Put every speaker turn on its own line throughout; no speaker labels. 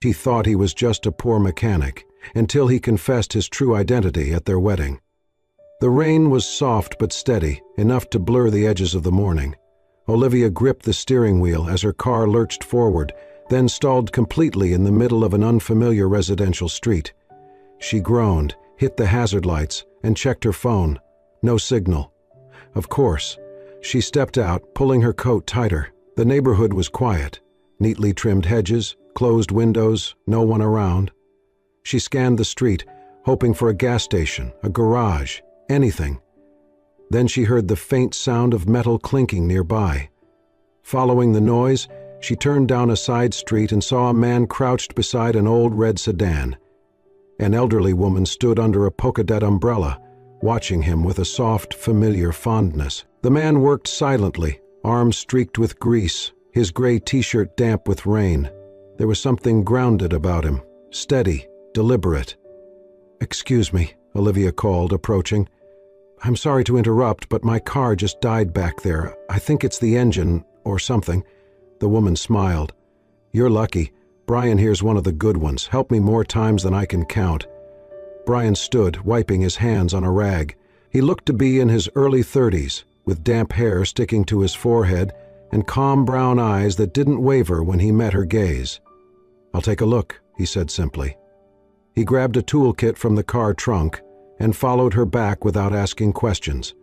He thought he was just a poor mechanic, until he confessed his true identity at their wedding. The rain was soft but steady, enough to blur the edges of the morning. Olivia gripped the steering wheel as her car lurched forward, then stalled completely in the middle of an unfamiliar residential street. She groaned, hit the hazard lights, and checked her phone. No signal. Of course. She stepped out, pulling her coat tighter. The neighborhood was quiet. Neatly trimmed hedges, closed windows, no one around. She scanned the street, hoping for a gas station, a garage, anything. Then she heard the faint sound of metal clinking nearby. Following the noise, she turned down a side street and saw a man crouched beside an old red sedan. An elderly woman stood under a polka-dot umbrella, watching him with a soft, familiar fondness. The man worked silently, arms streaked with grease, his gray t-shirt damp with rain. There was something grounded about him, steady, deliberate. "Excuse me," Olivia called, approaching. "I'm sorry to interrupt, but my car just died back there. I think it's the engine, or something." The woman smiled. "You're lucky. Brian here's one of the good ones. Helped me more times than I can count." Brian stood, wiping his hands on a rag. He looked to be in his early 30s, with damp hair sticking to his forehead and calm brown eyes that didn't waver when he met her gaze. "I'll take a look," he said simply. He grabbed a toolkit from the car trunk and followed her back without asking questions.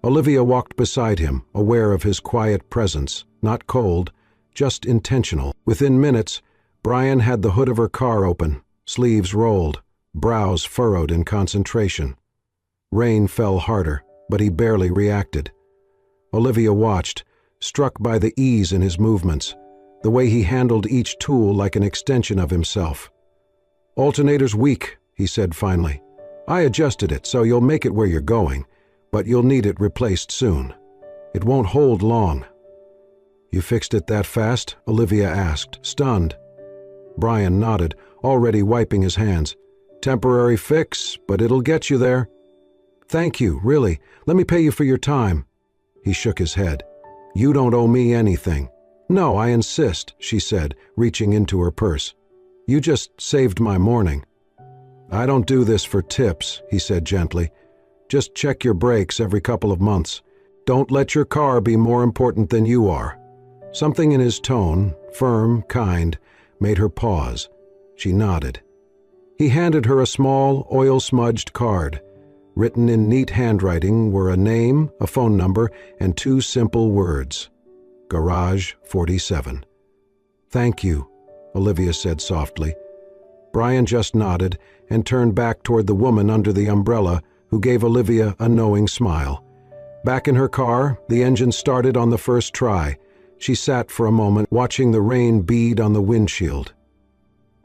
Olivia walked beside him, aware of his quiet presence, not cold, just intentional. Within minutes, Brian had the hood of her car open, sleeves rolled, brows furrowed in concentration. Rain fell harder, but he barely reacted. Olivia watched, struck by the ease in his movements, the way he handled each tool like an extension of himself. "Alternator's weak," he said finally. "I adjusted it so you'll make it where you're going, but you'll need it replaced soon. It won't hold long." "You fixed it that fast?" Olivia asked, stunned. Brian nodded, already wiping his hands. "Temporary fix, but it'll get you there." "Thank you, really. Let me pay you for your time." He shook his head. "You don't owe me anything." "No, I insist," she said, reaching into her purse. "You just saved my morning." "I don't do this for tips," he said gently. "Just check your brakes every couple of months. Don't let your car be more important than you are." Something in his tone, firm, kind, made her pause. She nodded. He handed her a small, oil-smudged card. Written in neat handwriting were a name, a phone number, and two simple words: Garage 47. "Thank you," Olivia said softly. Brian just nodded and turned back toward the woman under the umbrella, who gave Olivia a knowing smile. Back in her car, the engine started on the first try. She sat for a moment, watching the rain bead on the windshield.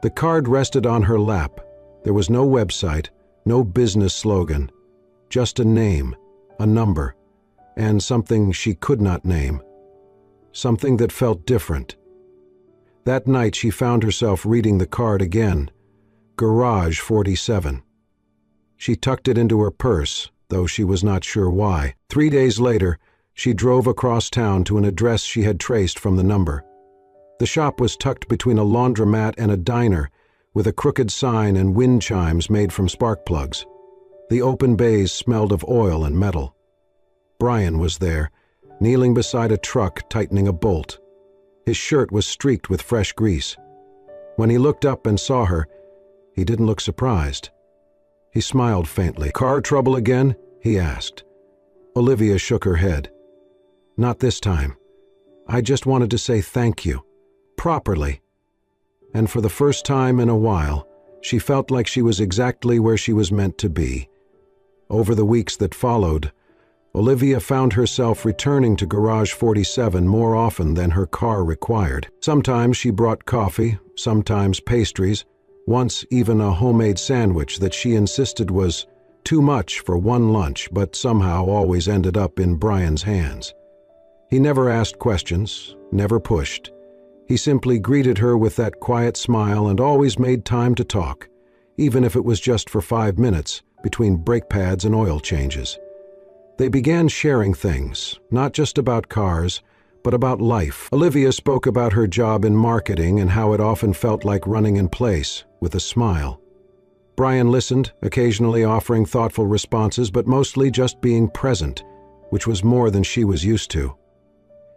The card rested on her lap. There was no website, no business slogan, just a name, a number, and something she could not name. Something that felt different. That night she found herself reading the card again. Garage 47. She tucked it into her purse, though she was not sure why. 3 days later, she drove across town to an address she had traced from the number. The shop was tucked between a laundromat and a diner, with a crooked sign and wind chimes made from spark plugs. The open bays smelled of oil and metal. Brian was there, kneeling beside a truck tightening a bolt. His shirt was streaked with fresh grease. When he looked up and saw her, he didn't look surprised. He smiled faintly. "Car trouble again?" he asked. Olivia shook her head. "Not this time. I just wanted to say thank you. Properly." And for the first time in a while, she felt like she was exactly where she was meant to be. Over the weeks that followed, Olivia found herself returning to Garage 47 more often than her car required. Sometimes she brought coffee, sometimes pastries, once even a homemade sandwich that she insisted was too much for one lunch, but somehow always ended up in Brian's hands. He never asked questions, never pushed. He simply greeted her with that quiet smile and always made time to talk, even if it was just for 5 minutes between brake pads and oil changes. They began sharing things, not just about cars, but about life. Olivia spoke about her job in marketing and how it often felt like running in place, with a smile. Brian listened, occasionally offering thoughtful responses, but mostly just being present, which was more than she was used to.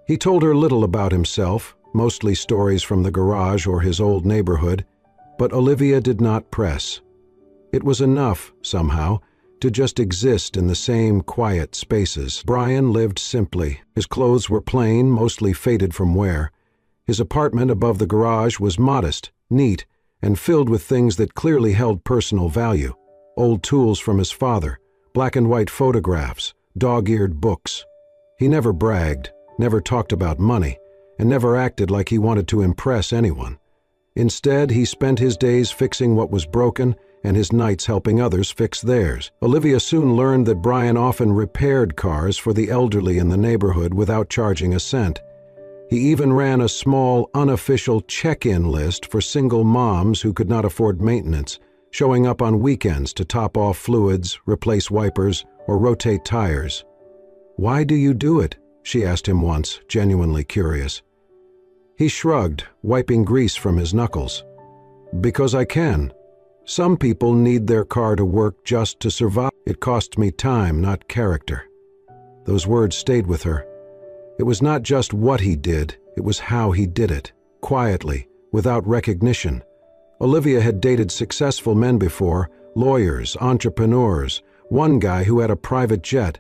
He told her little about himself, mostly stories from the garage or his old neighborhood, but Olivia did not press. It was enough, somehow, to just exist in the same quiet spaces. Brian lived simply. His clothes were plain, mostly faded from wear. His apartment above the garage was modest, neat, and filled with things that clearly held personal value. Old tools from his father, black and white photographs, dog-eared books. He never bragged, never talked about money, and never acted like he wanted to impress anyone. Instead, he spent his days fixing what was broken and his nights helping others fix theirs. Olivia soon learned that Brian often repaired cars for the elderly in the neighborhood without charging a cent. He even ran a small, unofficial check-in list for single moms who could not afford maintenance, showing up on weekends to top off fluids, replace wipers, or rotate tires. "Why do you do it?" she asked him once, genuinely curious. He shrugged, wiping grease from his knuckles. "Because I can. Some people need their car to work just to survive. It costs me time, not character." Those words stayed with her. It was not just what he did, it was how he did it, quietly, without recognition. Olivia had dated successful men before, lawyers, entrepreneurs, one guy who had a private jet.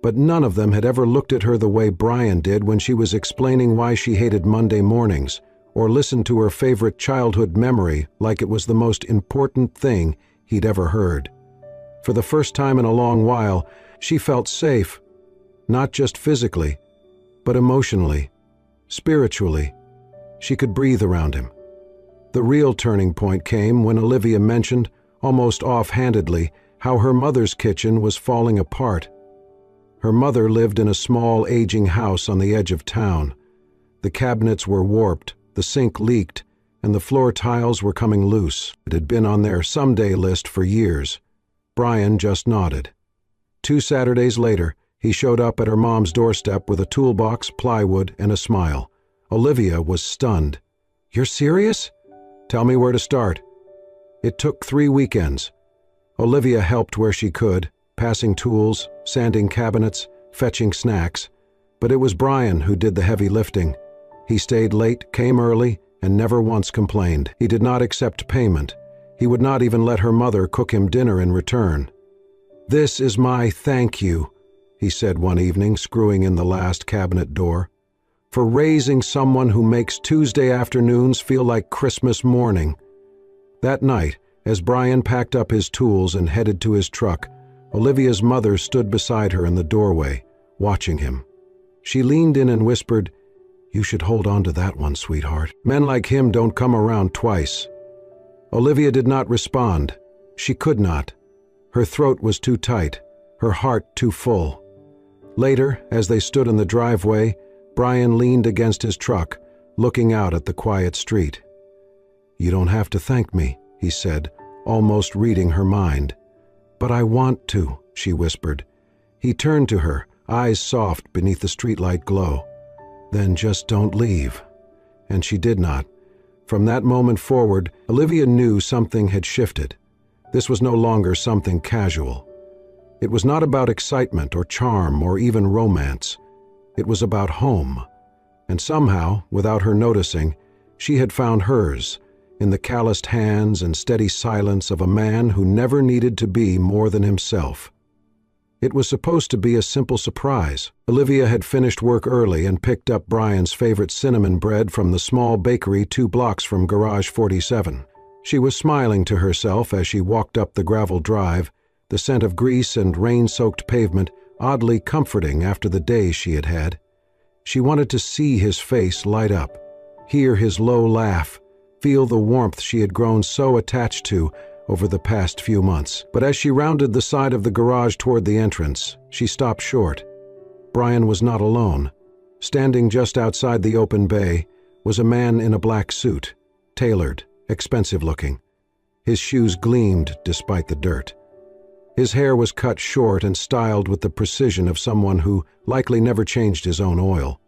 But none of them had ever looked at her the way Brian did when she was explaining why she hated Monday mornings, or listened to her favorite childhood memory like it was the most important thing he'd ever heard. For the first time in a long while, she felt safe, not just physically, but emotionally, spiritually. She could breathe around him. The real turning point came when Olivia mentioned, almost offhandedly, how her mother's kitchen was falling apart. Her mother lived in a small, aging house on the edge of town. The cabinets were warped, the sink leaked, and the floor tiles were coming loose. It had been on their someday list for years. Brian just nodded. 2 Saturdays later, he showed up at her mom's doorstep with a toolbox, plywood, and a smile. Olivia was stunned. "You're serious? Tell me where to start." It took 3 weekends. Olivia helped where she could, passing tools, sanding cabinets, fetching snacks. But it was Brian who did the heavy lifting. He stayed late, came early, and never once complained. He did not accept payment. He would not even let her mother cook him dinner in return. "This is my thank you," he said one evening, screwing in the last cabinet door, "for raising someone who makes Tuesday afternoons feel like Christmas morning." That night, as Brian packed up his tools and headed to his truck, Olivia's mother stood beside her in the doorway, watching him. She leaned in and whispered, "You should hold on to that one, sweetheart. Men like him don't come around twice." Olivia did not respond. She could not. Her throat was too tight, her heart too full. Later, as they stood in the driveway, Brian leaned against his truck, looking out at the quiet street. "You don't have to thank me," he said, almost reading her mind. "But I want to," she whispered. He turned to her, eyes soft beneath the streetlight glow. "Then just don't leave." And she did not. From that moment forward, Olivia knew something had shifted. This was no longer something casual. It was not about excitement or charm or even romance. It was about home. And somehow, without her noticing, she had found hers, in the calloused hands and steady silence of a man who never needed to be more than himself. It was supposed to be a simple surprise. Olivia had finished work early and picked up Brian's favorite cinnamon bread from the small bakery 2 blocks from Garage 47. She was smiling to herself as she walked up the gravel drive, the scent of grease and rain-soaked pavement oddly comforting after the day she had had. She wanted to see his face light up, hear his low laugh, feel the warmth she had grown so attached to over the past few months. But as she rounded the side of the garage toward the entrance, she stopped short. Brian was not alone. Standing just outside the open bay was a man in a black suit, tailored, expensive-looking. His shoes gleamed despite the dirt. His hair was cut short and styled with the precision of someone who likely never changed his own oil.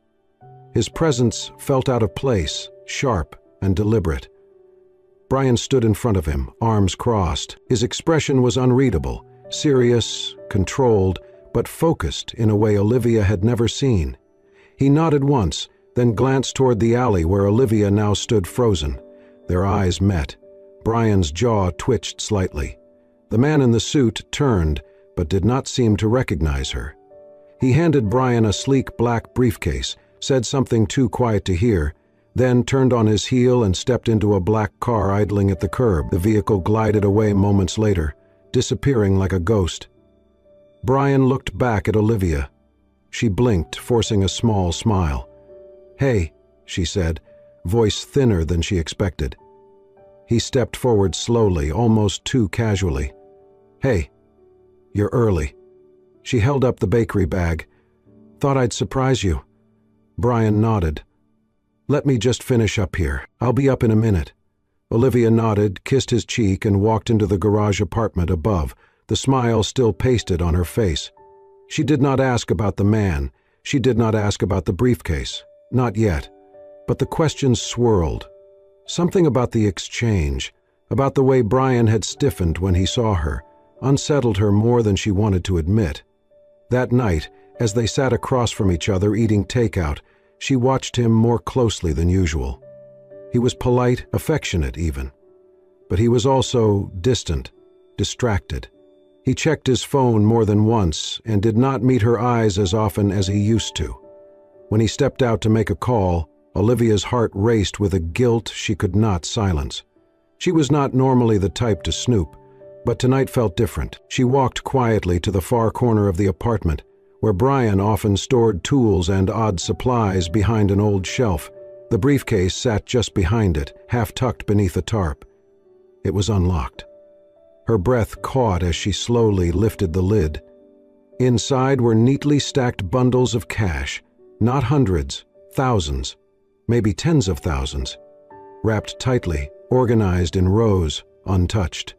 His presence felt out of place, sharp and deliberate. Brian stood in front of him, arms crossed. His expression was unreadable, serious, controlled, but focused in a way Olivia had never seen. He nodded once, then glanced toward the alley where Olivia now stood frozen. Their eyes met. Brian's jaw twitched slightly. The man in the suit turned, but did not seem to recognize her. He handed Brian a sleek black briefcase, said something too quiet to hear, then turned on his heel and stepped into a black car idling at the curb. The vehicle glided away moments later, disappearing like a ghost. Brian looked back at Olivia. She blinked, forcing a small smile. "Hey," she said, voice thinner than she expected. He stepped forward slowly, almost too casually. "Hey, you're early." She held up the bakery bag. "Thought I'd surprise you." Brian nodded. "Let me just finish up here. I'll be up in a minute." Olivia nodded, kissed his cheek, and walked into the garage apartment above, the smile still pasted on her face. She did not ask about the man. She did not ask about the briefcase. Not yet. But the questions swirled. Something about the exchange, about the way Brian had stiffened when he saw her, unsettled her more than she wanted to admit. That night, as they sat across from each other eating takeout, she watched him more closely than usual. He was polite, affectionate even. But he was also distant, distracted. He checked his phone more than once and did not meet her eyes as often as he used to. When he stepped out to make a call, Olivia's heart raced with a guilt she could not silence. She was not normally the type to snoop, but tonight felt different. She walked quietly to the far corner of the apartment, where Brian often stored tools and odd supplies behind an old shelf. The briefcase sat just behind it, half tucked beneath a tarp. It was unlocked. Her breath caught as she slowly lifted the lid. Inside were neatly stacked bundles of cash, not hundreds, thousands, maybe tens of thousands, wrapped tightly, organized in rows, untouched.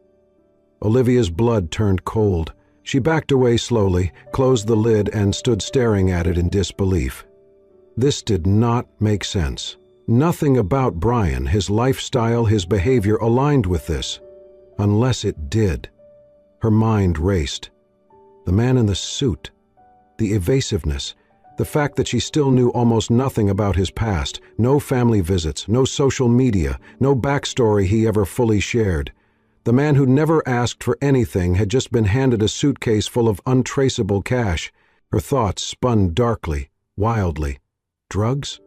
Olivia's blood turned cold. She backed away slowly, closed the lid, and stood staring at it in disbelief. This did not make sense. Nothing about Brian, his lifestyle, his behavior aligned with this. Unless it did. Her mind raced. The man in the suit, the evasiveness, the fact that she still knew almost nothing about his past, no family visits, no social media, no backstory he ever fully shared. The man who never asked for anything had just been handed a suitcase full of untraceable cash. Her thoughts spun darkly, wildly. Drugs?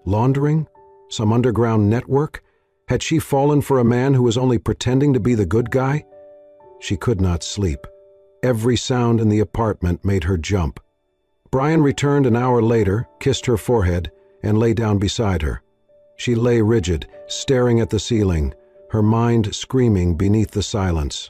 Laundering? Some underground network? Had she fallen for a man who was only pretending to be the good guy? She could not sleep. Every sound in the apartment made her jump. Brian returned an hour later, kissed her forehead, and lay down beside her. She lay rigid, staring at the ceiling, her mind screaming beneath the silence.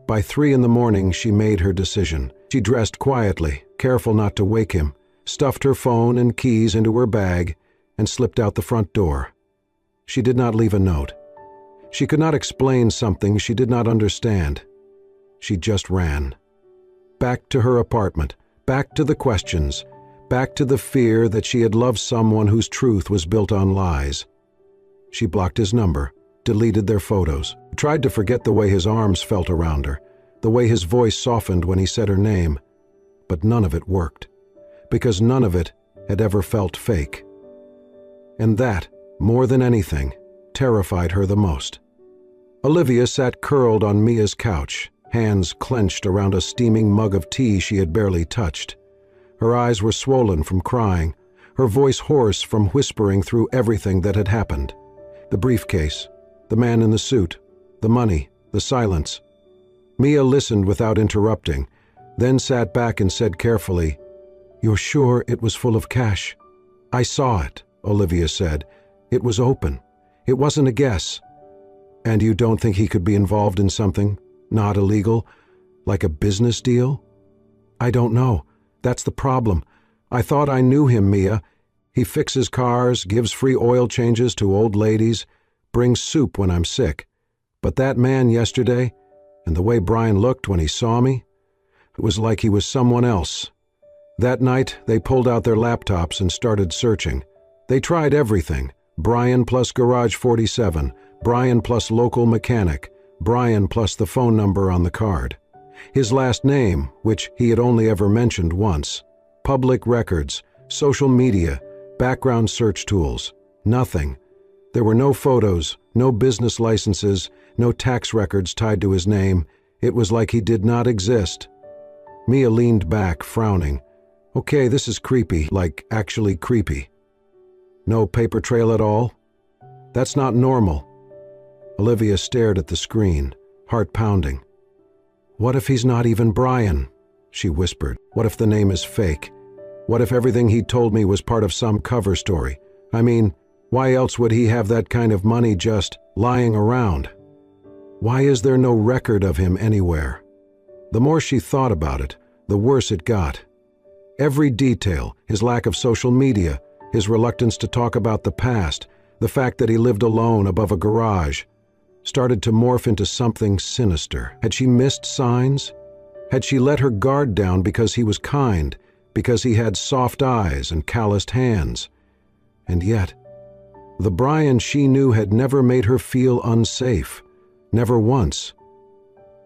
By 3 a.m, she made her decision. She dressed quietly, careful not to wake him, stuffed her phone and keys into her bag, and slipped out the front door. She did not leave a note. She could not explain something she did not understand. She just ran. Back to her apartment, back to the questions, back to the fear that she had loved someone whose truth was built on lies. She blocked his number, deleted their photos, tried to forget the way his arms felt around her, the way his voice softened when he said her name. But none of it worked, because none of it had ever felt fake. And that, more than anything, terrified her the most. Olivia sat curled on Mia's couch, hands clenched around a steaming mug of tea she had barely touched. Her eyes were swollen from crying, her voice hoarse from whispering through everything that had happened. The briefcase, the man in the suit, the money, the silence. Mia listened without interrupting, then sat back and said carefully, "You're sure it was full of cash?" "I saw it," Olivia said. "It was open. It wasn't a guess." "And you don't think he could be involved in something? Not illegal? Like a business deal?" "I don't know. That's the problem. I thought I knew him, Mia. He fixes cars, gives free oil changes to old ladies, brings soup when I'm sick. But that man yesterday, and the way Brian looked when he saw me, it was like he was someone else. That night, they pulled out their laptops and started searching. They tried everything: Brian plus Garage 47, Brian plus local mechanic, Brian plus the phone number on the card. His last name, which he had only ever mentioned once. Public records, social media, background search tools. Nothing. There were no photos, no business licenses, no tax records tied to his name. It was like he did not exist. Mia leaned back, frowning. Okay, this is creepy, like actually creepy. No paper trail at all? That's not normal. Olivia stared at the screen, heart pounding. What if he's not even Brian? She whispered. What if the name is fake? What if everything he told me was part of some cover story? I mean, why else would he have that kind of money just lying around? Why is there no record of him anywhere? The more she thought about it, the worse it got. Every detail, his lack of social media, his reluctance to talk about the past, the fact that he lived alone above a garage, started to morph into something sinister. Had she missed signs? Had she let her guard down because he was kind, because he had soft eyes and calloused hands? And yet, the Brian she knew had never made her feel unsafe, never once.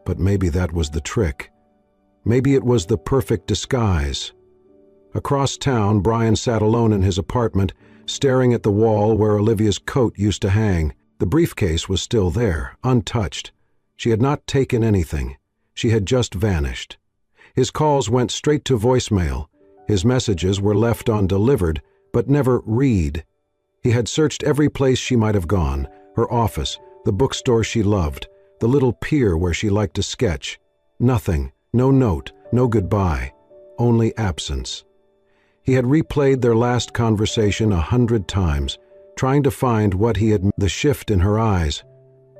But maybe that was the trick. Maybe it was the perfect disguise. Across town, Brian sat alone in his apartment, staring at the wall where Olivia's coat used to hang. The briefcase was still there, untouched. She had not taken anything. She had just vanished. His calls went straight to voicemail. His messages were left undelivered, but never read. He had searched every place she might have gone, her office, the bookstore she loved, the little pier where she liked to sketch. Nothing, no note, no goodbye, only absence. He had replayed their last conversation 100 times, trying to find what he had. The shift in her eyes,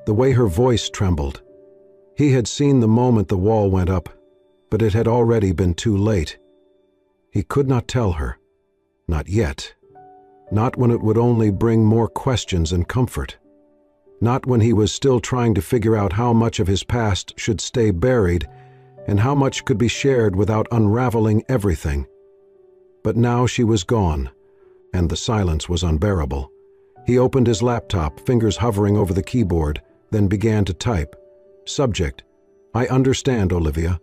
the way her voice trembled. He had seen the moment the wall went up, but it had already been too late. He could not tell her. Not yet. Not when it would only bring more questions and comfort. Not when he was still trying to figure out how much of his past should stay buried and how much could be shared without unraveling everything. But now she was gone, and the silence was unbearable. He opened his laptop, fingers hovering over the keyboard, then began to type. Subject: I understand, Olivia.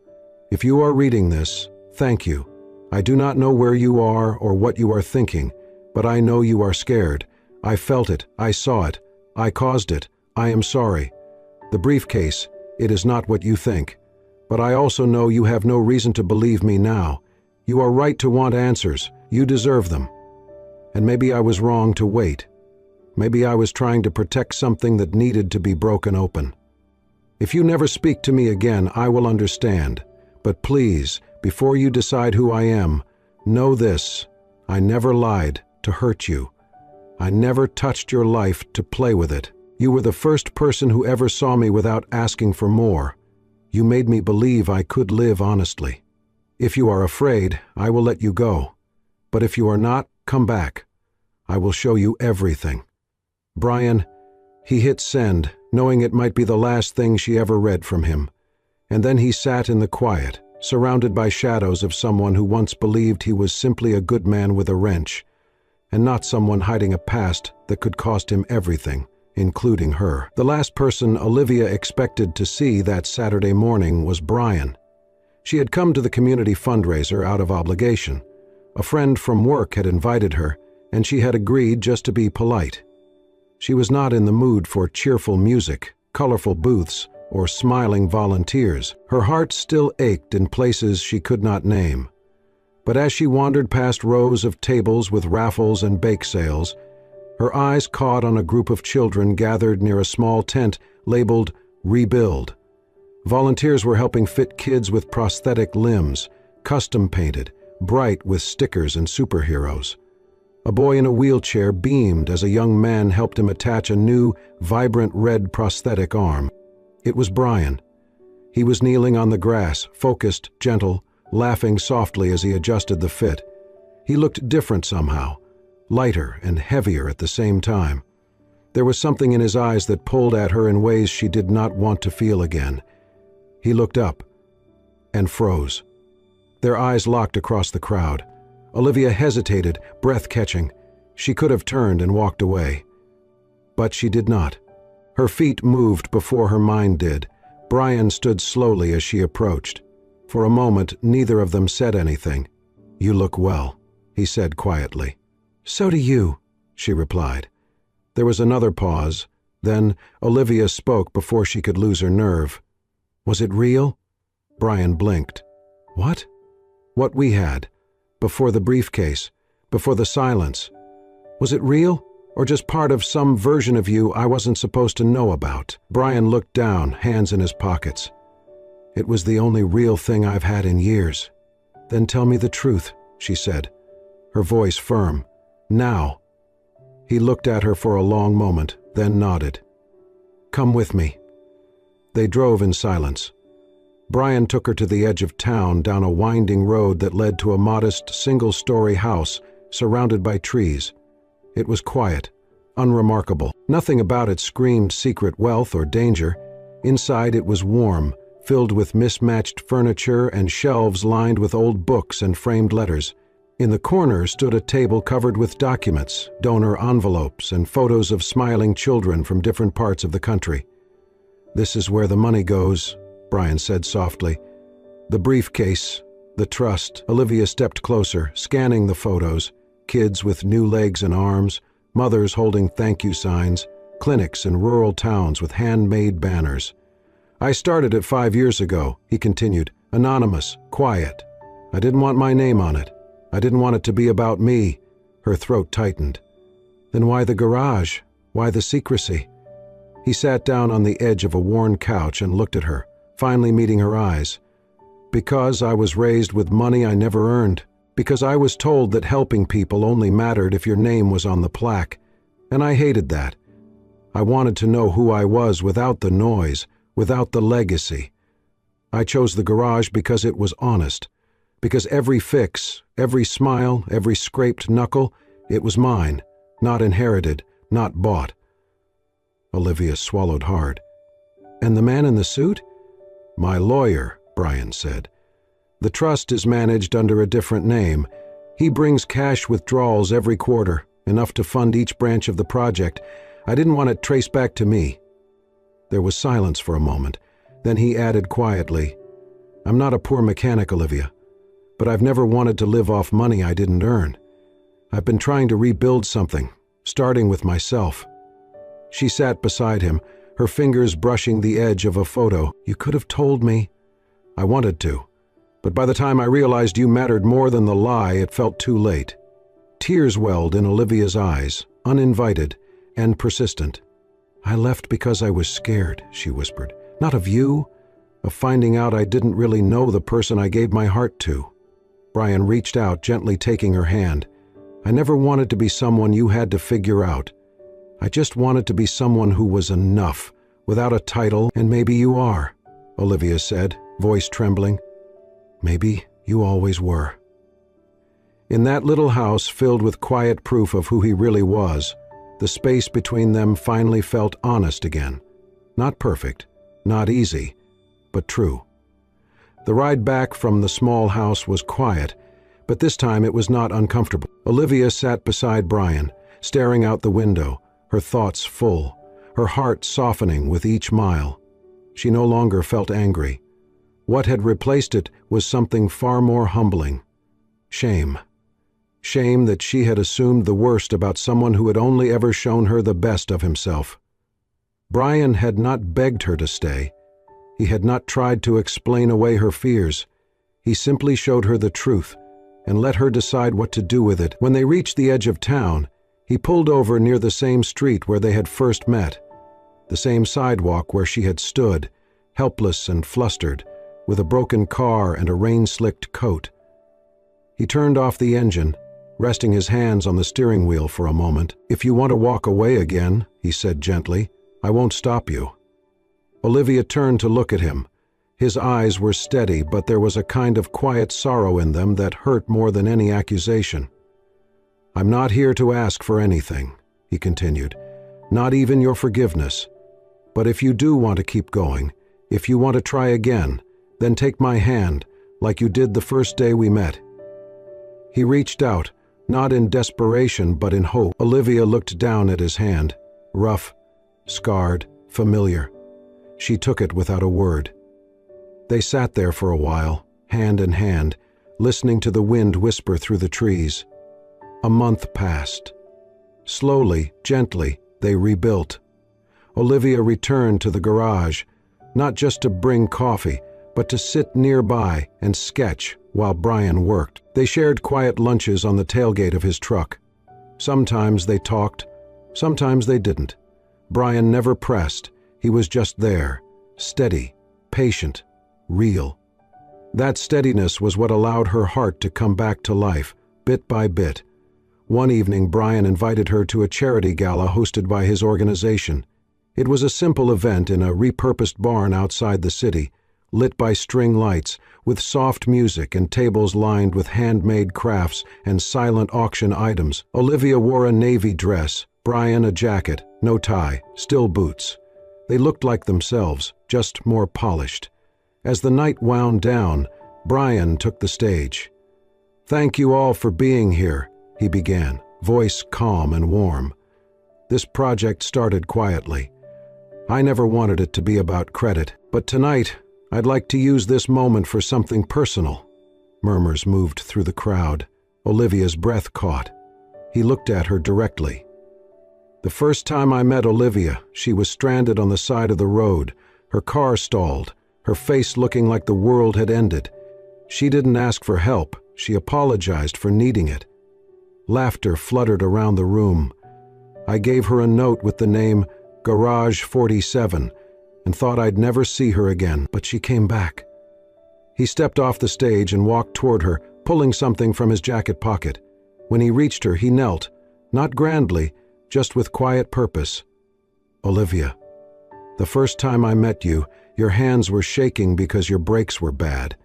If you are reading this, thank you. I do not know where you are or what you are thinking, but I know you are scared. I felt it. I saw it. I caused it. I am sorry. The briefcase, it is not what you think. But I also know you have no reason to believe me now. You are right to want answers. You deserve them. And maybe I was wrong to wait. Maybe I was trying to protect something that needed to be broken open. If you never speak to me again, I will understand. But please, before you decide who I am, know this: I never lied to hurt you. I never touched your life to play with it. You were the first person who ever saw me without asking for more. You made me believe I could live honestly. If you are afraid, I will let you go. But if you are not, come back. I will show you everything. Brian, he hit send, knowing it might be the last thing she ever read from him. And then he sat in the quiet, surrounded by shadows of someone who once believed he was simply a good man with a wrench, and not someone hiding a past that could cost him everything, including her. The last person Olivia expected to see that Saturday morning was Brian. She had come to the community fundraiser out of obligation. A friend from work had invited her, and she had agreed just to be polite. She was not in the mood for cheerful music, colorful booths, or smiling volunteers. Her heart still ached in places she could not name. But as she wandered past rows of tables with raffles and bake sales, her eyes caught on a group of children gathered near a small tent labeled Rebuild. Volunteers were helping fit kids with prosthetic limbs, custom-painted, bright with stickers and superheroes. A boy in a wheelchair beamed as a young man helped him attach a new, vibrant red prosthetic arm. It was Brian. He was kneeling on the grass, focused, gentle, laughing softly as he adjusted the fit. He looked different somehow, lighter and heavier at the same time. There was something in his eyes that pulled at her in ways she did not want to feel again. He looked up and froze. Their eyes locked across the crowd. Olivia hesitated, breath catching. She could have turned and walked away. But she did not. Her feet moved before her mind did. Brian stood slowly as she approached. For a moment, neither of them said anything. "You look well," he said quietly. "So do you," she replied. There was another pause. Then Olivia spoke before she could lose her nerve. "Was it real?" Brian blinked. "What?" "What we had. Before the briefcase. Before the silence. Was it real? Or just part of some version of you I wasn't supposed to know about?" Brian looked down, hands in his pockets. "It was the only real thing I've had in years." "Then tell me the truth," she said, her voice firm. "Now." He looked at her for a long moment, then nodded. "Come with me." They drove in silence. Brian took her to the edge of town, down a winding road that led to a modest single-story house surrounded by trees. It was quiet, unremarkable. Nothing about it screamed secret wealth or danger. Inside it was warm, filled with mismatched furniture and shelves lined with old books and framed letters. In the corner stood a table covered with documents, donor envelopes, and photos of smiling children from different parts of the country. "This is where the money goes," Brian said softly. "The briefcase, the trust." Olivia stepped closer, scanning the photos. Kids with new legs and arms, mothers holding thank you signs, clinics in rural towns with handmade banners. "I started it 5 years ago," he continued, "anonymous, quiet. I didn't want my name on it. I didn't want it to be about me." Her throat tightened. "Then why the garage? Why the secrecy?" He sat down on the edge of a worn couch and looked at her, finally meeting her eyes. "Because I was raised with money I never earned. Because I was told that helping people only mattered if your name was on the plaque. And I hated that. I wanted to know who I was without the noise, without the legacy. I chose the garage because it was honest. Because every fix, every smile, every scraped knuckle, it was mine, not inherited, not bought." Olivia swallowed hard. "And the man in the suit?" "My lawyer," Brian said. "The trust is managed under a different name. He brings cash withdrawals every quarter, enough to fund each branch of the project. I didn't want it traced back to me." There was silence for a moment. Then he added quietly, "I'm not a poor mechanic, Olivia, but I've never wanted to live off money I didn't earn. I've been trying to rebuild something, starting with myself." She sat beside him, her fingers brushing the edge of a photo. "You could have told me." "I wanted to. But by the time I realized you mattered more than the lie, it felt too late." Tears welled in Olivia's eyes, uninvited and persistent. "I left because I was scared," she whispered. "Not of you, of finding out I didn't really know the person I gave my heart to." Brian reached out, gently taking her hand. "I never wanted to be someone you had to figure out. I just wanted to be someone who was enough, without a title, and maybe you are," Olivia said, voice trembling. "Maybe you always were." In that little house filled with quiet proof of who he really was, the space between them finally felt honest again. Not perfect, not easy, but true. The ride back from the small house was quiet, but this time it was not uncomfortable. Olivia sat beside Brian, staring out the window, her thoughts full, her heart softening with each mile. She no longer felt angry. What had replaced it was something far more humbling. Shame. Shame that she had assumed the worst about someone who had only ever shown her the best of himself. Brian had not begged her to stay. He had not tried to explain away her fears. He simply showed her the truth and let her decide what to do with it. When they reached the edge of town, he pulled over near the same street where they had first met, the same sidewalk where she had stood, helpless and flustered, with a broken car and a rain-slicked coat. He turned off the engine, resting his hands on the steering wheel for a moment. "If you want to walk away again," he said gently, "I won't stop you." Olivia turned to look at him. His eyes were steady, but there was a kind of quiet sorrow in them that hurt more than any accusation. "I'm not here to ask for anything," he continued, "not even your forgiveness. But if you do want to keep going, if you want to try again, then take my hand, like you did the first day we met." He reached out, not in desperation but in hope. Olivia looked down at his hand, rough, scarred, familiar. She took it without a word. They sat there for a while, hand in hand, listening to the wind whisper through the trees. A month passed. Slowly, gently, they rebuilt. Olivia returned to the garage, not just to bring coffee, but to sit nearby and sketch while Brian worked. They shared quiet lunches on the tailgate of his truck. Sometimes they talked, sometimes they didn't. Brian never pressed. He was just there, steady, patient, real. That steadiness was what allowed her heart to come back to life, bit by bit. One evening, Brian invited her to a charity gala hosted by his organization. It was a simple event in a repurposed barn outside the city, lit by string lights, with soft music and tables lined with handmade crafts and silent auction items. Olivia wore a navy dress, Brian a jacket, no tie, still boots. They looked like themselves, just more polished. As the night wound down, Brian took the stage. "Thank you all for being here," he began, voice calm and warm. "This project started quietly. I never wanted it to be about credit, but tonight I'd like to use this moment for something personal." Murmurs moved through the crowd. Olivia's breath caught. He looked at her directly. "The first time I met Olivia, she was stranded on the side of the road, her car stalled, her face looking like the world had ended. She didn't ask for help, she apologized for needing it." Laughter fluttered around the room. "I gave her a note with the name Garage 47 and thought I'd never see her again, but she came back." He stepped off the stage and walked toward her, pulling something from his jacket pocket. When he reached her, he knelt, not grandly, just with quiet purpose. "Olivia, the first time I met you, your hands were shaking because your brakes were bad.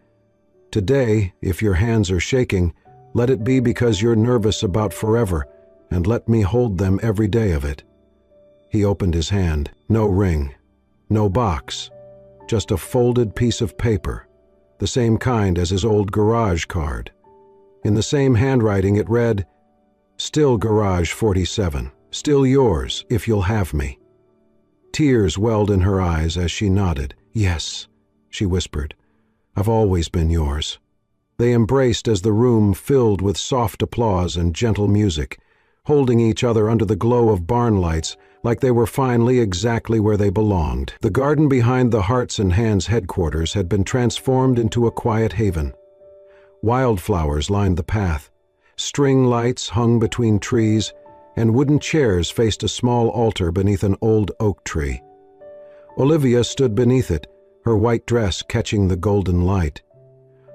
Today, if your hands are shaking, let it be because you're nervous about forever, and let me hold them every day of it." He opened his hand. No ring, no box, just a folded piece of paper, the same kind as his old garage card. In the same handwriting it read, "Still Garage 47, still yours if you'll have me." Tears welled in her eyes as she nodded. "Yes," she whispered, "I've always been yours." They embraced as the room filled with soft applause and gentle music, holding each other under the glow of barn lights like they were finally exactly where they belonged. The garden behind the Hearts and Hands headquarters had been transformed into a quiet haven. Wildflowers lined the path, string lights hung between trees, and wooden chairs faced a small altar beneath an old oak tree. Olivia stood beneath it, her white dress catching the golden light.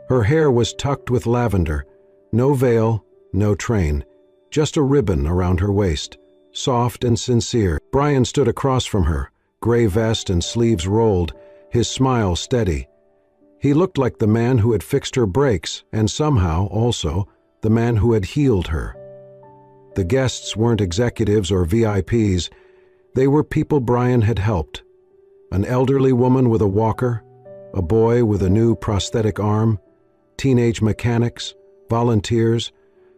Her hair was tucked with lavender, no veil, no train, just a ribbon around her waist, soft and sincere. Brian stood across from her, gray vest and sleeves rolled, his smile steady. He looked like the man who had fixed her brakes and somehow, also, the man who had healed her. The guests weren't executives or VIPs. They were people Brian had helped. An elderly woman with a walker, a boy with a new prosthetic arm, teenage mechanics, volunteers,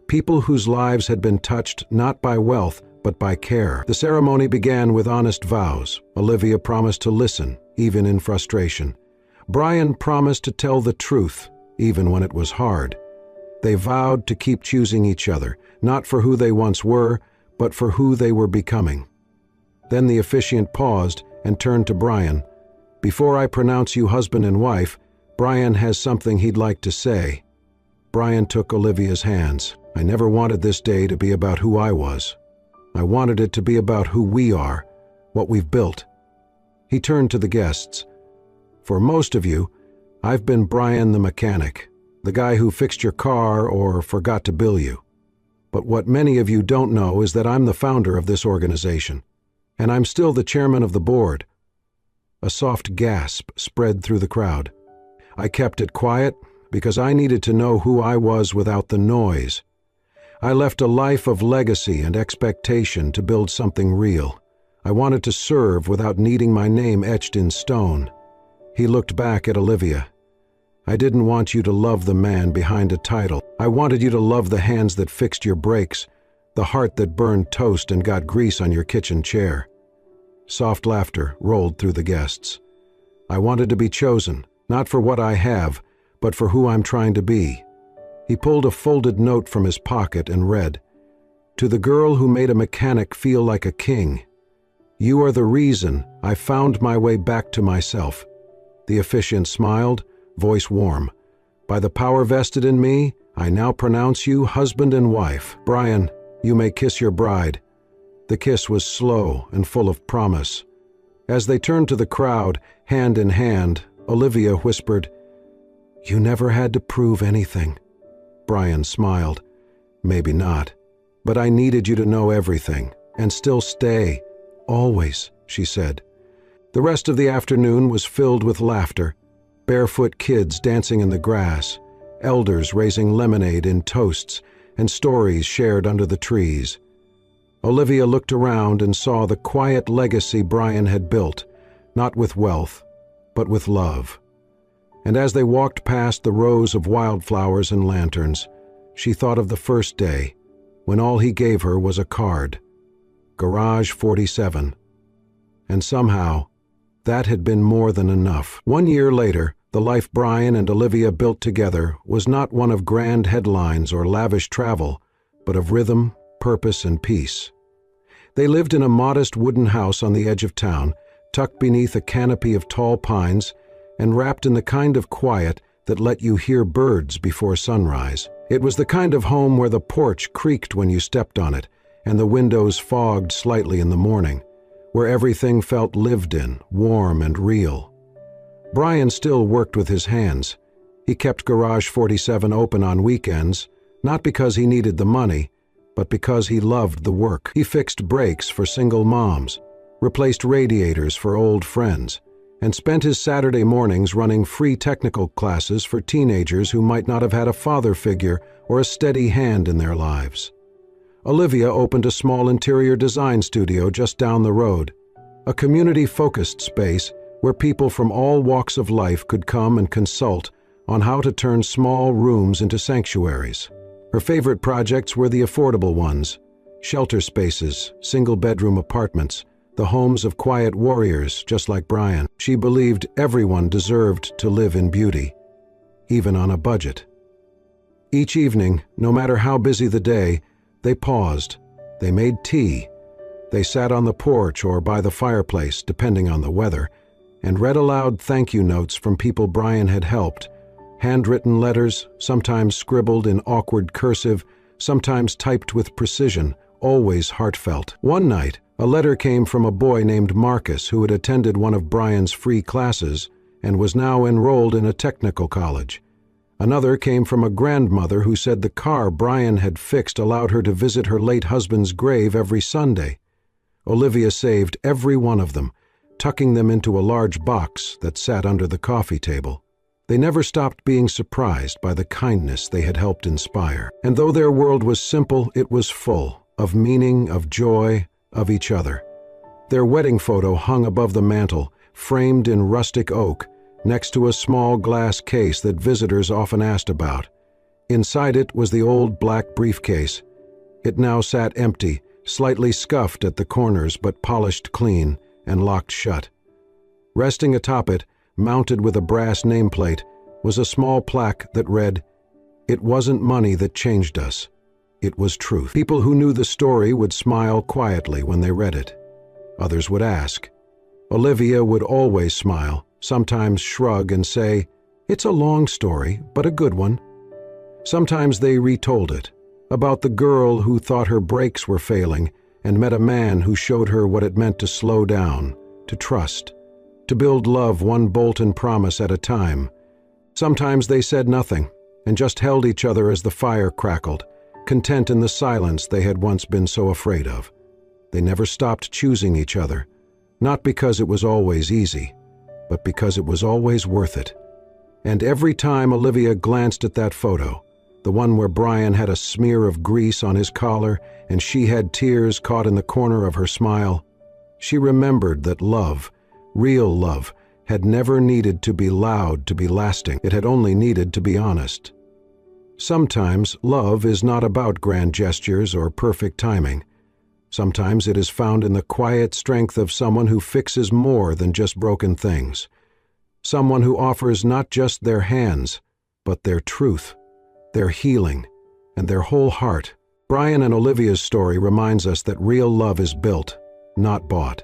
people whose lives had been touched not by wealth but by care. The ceremony began with honest vows. Olivia promised to listen, even in frustration. Brian promised to tell the truth, even when it was hard. They vowed to keep choosing each other, not for who they once were, but for who they were becoming. Then the officiant paused and turned to Brian. "Before I pronounce you husband and wife, Brian has something he'd like to say." Brian took Olivia's hands. "I never wanted this day to be about who I was. I wanted it to be about who we are, what we've built." He turned to the guests. "For most of you, I've been Brian the mechanic, the guy who fixed your car or forgot to bill you. But what many of you don't know is that I'm the founder of this organization, and I'm still the chairman of the board." A soft gasp spread through the crowd. "I kept it quiet because I needed to know who I was without the noise. I left a life of legacy and expectation to build something real. I wanted to serve without needing my name etched in stone." He looked back at Olivia. I didn't want you to love the man behind a title. I wanted you to love the hands that fixed your brakes, the heart that burned toast and got grease on your kitchen chair." Soft laughter rolled through the guests. "I wanted to be chosen, not for what I have, but for who I'm trying to be." He pulled a folded note from his pocket and read, "To the girl who made a mechanic feel like a king. You are the reason I found my way back to myself." The officiant smiled, voice warm. "By the power vested in me, I now pronounce you husband and wife. Brian, you may kiss your bride." The kiss was slow and full of promise. As they turned to the crowd, hand in hand, Olivia whispered, "You never had to prove anything." Brian smiled. "Maybe not, but I needed you to know everything, and still stay. Always," she said. The rest of the afternoon was filled with laughter. Barefoot kids dancing in the grass, elders raising lemonade in toasts, and stories shared under the trees. Olivia looked around and saw the quiet legacy Brian had built, not with wealth, but with love. And as they walked past the rows of wildflowers and lanterns, she thought of the first day, when all he gave her was a card, Garage 47. And somehow, that had been more than enough. 1 year later, the life Brian and Olivia built together was not one of grand headlines or lavish travel, but of rhythm, purpose, and peace. They lived in a modest wooden house on the edge of town, tucked beneath a canopy of tall pines, and wrapped in the kind of quiet that let you hear birds before sunrise. It was the kind of home where the porch creaked when you stepped on it, and the windows fogged slightly in the morning, where everything felt lived in, warm and real. Brian still worked with his hands. He kept Garage 47 open on weekends, not because he needed the money, but because he loved the work. He fixed brakes for single moms, replaced radiators for old friends, and spent his Saturday mornings running free technical classes for teenagers who might not have had a father figure or a steady hand in their lives. Olivia opened a small interior design studio just down the road, a community-focused space where people from all walks of life could come and consult on how to turn small rooms into sanctuaries. Her favorite projects were the affordable ones: shelter spaces, single-bedroom apartments, the homes of quiet warriors just like Brian. She believed everyone deserved to live in beauty, even on a budget. Each evening, no matter how busy the day, they paused, they made tea, they sat on the porch or by the fireplace, depending on the weather, and read aloud thank you notes from people Brian had helped, handwritten letters, sometimes scribbled in awkward cursive, sometimes typed with precision, always heartfelt. One night, a letter came from a boy named Marcus who had attended one of Brian's free classes and was now enrolled in a technical college. Another came from a grandmother who said the car Brian had fixed allowed her to visit her late husband's grave every Sunday. Olivia saved every one of them, tucking them into a large box that sat under the coffee table. They never stopped being surprised by the kindness they had helped inspire. And though their world was simple, it was full of meaning, of joy, of each other. Their wedding photo hung above the mantel, framed in rustic oak, next to a small glass case that visitors often asked about. Inside it was the old black briefcase. It now sat empty, slightly scuffed at the corners but polished clean and locked shut. Resting atop it, mounted with a brass nameplate, was a small plaque that read, "It wasn't money that changed us. It was truth." People who knew the story would smile quietly when they read it. Others would ask. Olivia would always smile, sometimes shrug and say, "It's a long story, but a good one." Sometimes they retold it, about the girl who thought her brakes were failing and met a man who showed her what it meant to slow down, to trust, to build love one bolt and promise at a time. Sometimes they said nothing and just held each other as the fire crackled, content in the silence they had once been so afraid of. They never stopped choosing each other, not because it was always easy, but because it was always worth it. And every time Olivia glanced at that photo, the one where Brian had a smear of grease on his collar and she had tears caught in the corner of her smile, she remembered that love, real love, had never needed to be loud to be lasting. It had only needed to be honest. Sometimes love is not about grand gestures or perfect timing. Sometimes it is found in the quiet strength of someone who fixes more than just broken things. Someone who offers not just their hands, but their truth, their healing, and their whole heart. Brian and Olivia's story reminds us that real love is built, not bought.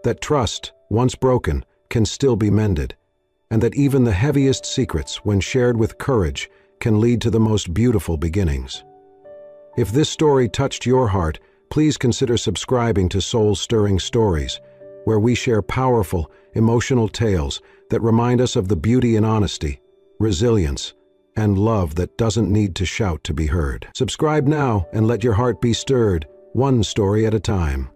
That trust, once broken, can still be mended, and that even the heaviest secrets, when shared with courage, can lead to the most beautiful beginnings. If this story touched your heart, please consider subscribing to Soul-Stirring Stories, where we share powerful, emotional tales that remind us of the beauty in honesty, resilience, and love that doesn't need to shout to be heard. Subscribe now and let your heart be stirred, one story at a time.